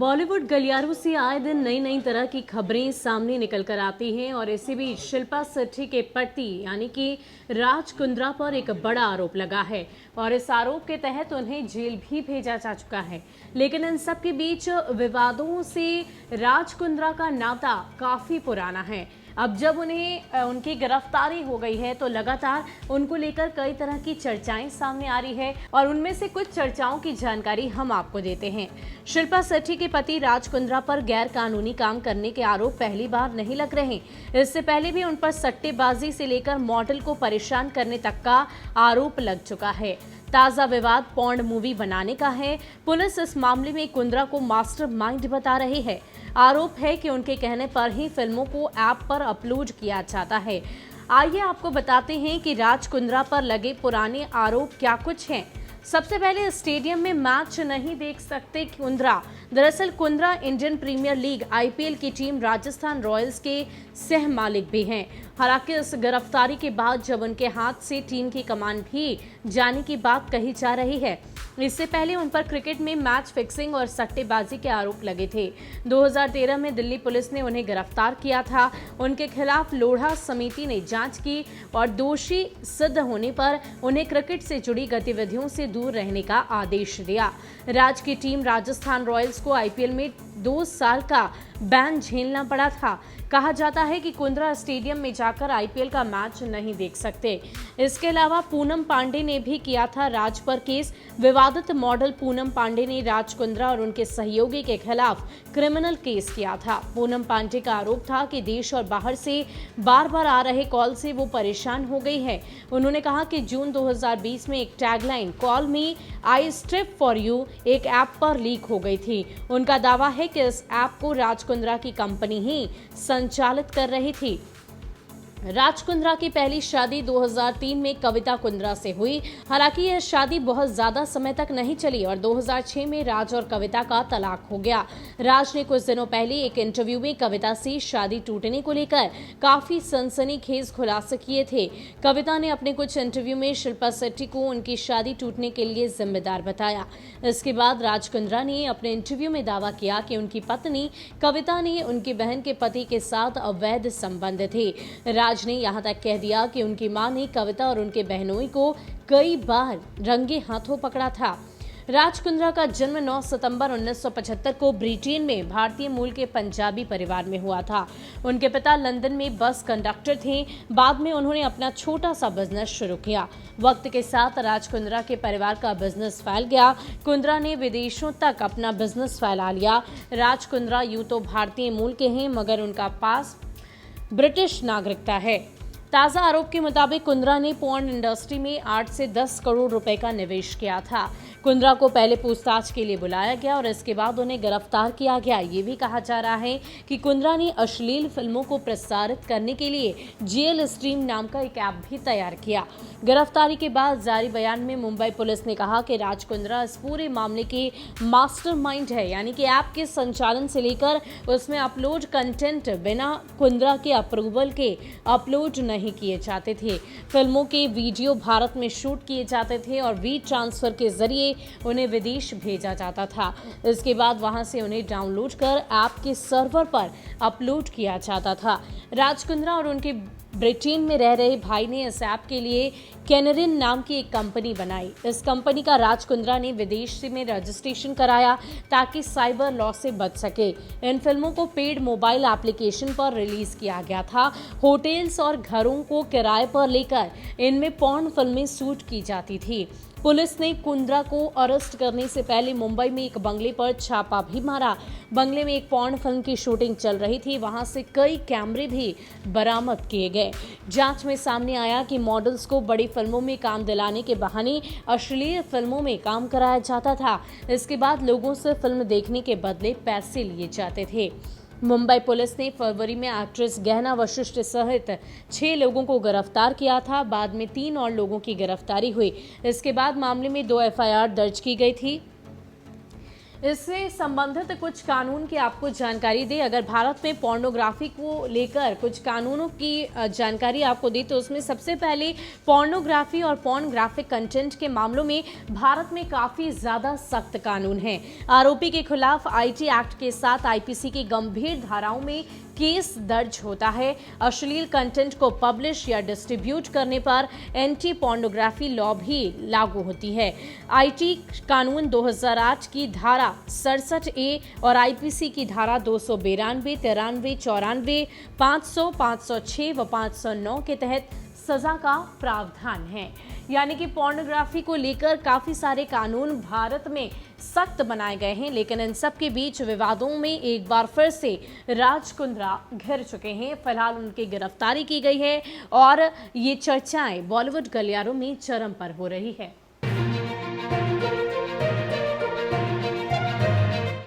बॉलीवुड गलियारों से आए दिन नई नई तरह की खबरें सामने निकल कर आती हैं और इसी बीच शिल्पा शेट्टी के पति यानी कि राज कुंद्रा पर एक बड़ा आरोप लगा है और इस आरोप के तहत उन्हें जेल भी भेजा जा चुका है। लेकिन इन सब के बीच विवादों से राज कुंद्रा का नाता काफी पुराना है। अब जब उन्हें उनकी गिरफ्तारी हो गई है तो लगातार उनको लेकर कई तरह की चर्चाएं सामने आ रही है और उनमें से कुछ चर्चाओं की जानकारी हम आपको देते हैं। शिल्पा शेट्टी के पति राज कुंद्रा पर गैर कानूनी काम करने के आरोप पहली बार नहीं लग रहे। इससे पहले भी उन पर सट्टेबाजी से लेकर मॉडल को परेशान करने तक का आरोप लग चुका है। ताजा विवाद पॉर्न मूवी बनाने का है। पुलिस इस मामले में कुंद्रा को मास्टरमाइंड बता रही है। आरोप है कि उनके कहने पर ही फिल्मों को ऐप पर अपलोड किया जाता है। आइए आपको बताते हैं कि राज कुंद्रा पर लगे पुराने आरोप क्या कुछ हैं। सबसे पहले स्टेडियम में मैच नहीं देख सकते कुंद्रा। दरअसल Kundra Indian Premier League IPL की टीम राजस्थान रॉयल्स के सह मालिक भी हैं। हालांकि इस गिरफ्तारी के बाद जब उनके हाथ से टीम की कमान भी जाने की बात कही जा रही है। इससे पहले उन पर क्रिकेट में मैच फिक्सिंग और सट्टेबाजी के आरोप लगे थे। 2013 में दिल्ली पुलिस ने उन्हें गिरफ्तार किया था। उनके खिलाफ लोढ़ा समिति ने जांच की और दोषी सिद्ध होने पर उन्हें क्रिकेट से जुड़ी गतिविधियों से दूर रहने का आदेश दिया। राज की टीम राजस्थान रॉयल्स को आईपीएल में 2 साल का बैन झेलना पड़ा था। कहा जाता है कि कुंद्रा स्टेडियम में जाकर आईपीएल का मैच नहीं देख सकते। इसके अलावा पूनम पांडे ने भी किया था राज पर केस। विवादित मॉडल पूनम पांडे ने राज कुंद्रा और उनके सहयोगी के खिलाफ क्रिमिनल केस किया था। पूनम पांडे का आरोप था कि देश और बाहर से बार बार आ रहे कॉल से वो परेशान हो गई है। उन्होंने कहा कि जून 2020 में एक tagline call me I strip for you एक ऐप पर लीक हो गई थी। उनका दावा है कि इस ऐप को राज कुंद्रा की कंपनी ही संचालित कर रही थी। राज कुंद्रा की पहली शादी 2003 में कविता कुंद्रा से हुई। हालांकि यह शादी बहुत ज्यादा समय तक नहीं चली और 2006 में राज और कविता का तलाक हो गया। राज ने कुछ दिनों पहले एक इंटरव्यू में कविता से शादी टूटने को लेकर काफी सनसनीखेज खुलासे किए थे। कविता ने अपने कुछ इंटरव्यू में शिल्पा शेट्टी को उनकी शादी टूटने के लिए जिम्मेदार बताया। इसके बाद राज कुंद्रा ने अपने इंटरव्यू में दावा किया कि उनकी पत्नी कविता ने उनकी बहन के पति के साथ अवैध संबंध थे। राज ने यहां तक कह दिया कि उनकी मां ने कविता और उनके बहनोई को कई बार रंगे हाथों पकड़ा था। राज कुंद्रा का जन्म 9 सितंबर 1975 को ब्रिटेन में भारतीय मूल के पंजाबी परिवार में हुआ था। उनके पिता लंदन में बस कंडक्टर थे। बाद में उन्होंने अपना छोटा सा बिजनेस शुरू किया। वक्त के साथ राज कुंद्रा के परिवार का बिजनेस फैल गया। कुंद्रा ने विदेशों तक अपना बिजनेस फैला लिया। राज कुंद्रा यूं तो भारतीय मूल के हैं मगर उनका पास ब्रिटिश नागरिकता है। ताजा आरोप के मुताबिक कुंद्रा ने पॉर्न इंडस्ट्री में 8 से 10 करोड़ रुपए का निवेश किया था। कुंद्रा को पहले पूछताछ के लिए बुलाया गया और इसके बाद उन्हें गिरफ्तार किया गया। ये भी कहा जा रहा है कि कुंद्रा ने अश्लील फिल्मों को प्रसारित करने के लिए जेल स्ट्रीम नाम का एक ऐप भी तैयार किया। गिरफ्तारी के बाद जारी बयान में मुंबई पुलिस ने कहा कि राज कुंद्रा इस पूरे मामले के मास्टरमाइंड है, यानी कि ऐप के संचालन से लेकर उसमें अपलोड कंटेंट बिना कुंद्रा के अप्रूवल के अपलोड नहीं किए जाते थे। फिल्मों के वीडियो भारत में शूट किए जाते थे और वी ट्रांसफर के जरिए उन्हें विदेश भेजा जाता था। इसके बाद वहां से उन्हें डाउनलोड कर ऐप के सर्वर पर अपलोड किया जाता था। राज कुंद्रा और उनके ब्रिटेन में रह रहे भाई ने इस ऐप के लिए कैनरिन नाम की एक कंपनी बनाई। इस कंपनी का राज कुंद्रा ने विदेश में रजिस्ट्रेशन कराया ताकि साइबर लॉ से बच सके। इन फिल्मों को पेड मोबाइल एप्लीकेशन पर रिलीज किया गया था। होटल्स और घरों को किराए पर लेकर इनमें पॉर्न फिल्में शूट की जाती थी। पुलिस ने कुंद्रा को अरेस्ट करने से पहले मुंबई में एक बंगले पर छापा भी मारा। बंगले में एक पॉर्न फिल्म की शूटिंग चल रही थी। वहां से कई कैमरे भी बरामद किए गए। जांच में सामने आया कि मॉडल्स को बड़ी फिल्मों में काम दिलाने के बहाने अश्लील फिल्मों में काम कराया जाता था। इसके बाद लोगों से फिल्म देखने के बदले पैसे लिए जाते थे। मुंबई पुलिस ने फरवरी में एक्ट्रेस गहना वशिष्ठ सहित 6 लोगों को गिरफ्तार किया था। बाद में 3 और लोगों की गिरफ्तारी हुई। इसके बाद मामले में 2 एफआईआर दर्ज की गई थी। इससे संबंधित कुछ कानून की आपको जानकारी दे। अगर भारत में पोर्नोग्राफी को लेकर कुछ कानूनों की जानकारी आपको दी तो उसमें सबसे पहले पोर्नोग्राफी और पोर्नोग्राफिक कंटेंट के मामलों में भारत में काफी ज्यादा सख्त कानून हैं। आरोपी के खिलाफ आईटी एक्ट के साथ आईपीसी की गंभीर धाराओं में केस दर्ज होता है। अश्लील कंटेंट को पब्लिश या डिस्ट्रीब्यूट करने पर एंटी पोर्नोग्राफी लॉ भी लागू होती है। आईटी कानून 2008 की धारा 67A और आईपीसी की धारा 292, 93, 94, 500, 506 व 509 के तहत सजा का प्रावधान है। यानी कि पोर्नोग्राफी को लेकर काफी सारे कानून भारत में सख्त बनाए गए हैं, लेकिन इन सब के बीच विवादों में एक बार फिर से राज कुंद्रा घिर चुके हैं। फिलहाल उनकी गिरफ्तारी की गई है और ये चर्चाएं बॉलीवुड गलियारों में चरम पर हो रही है।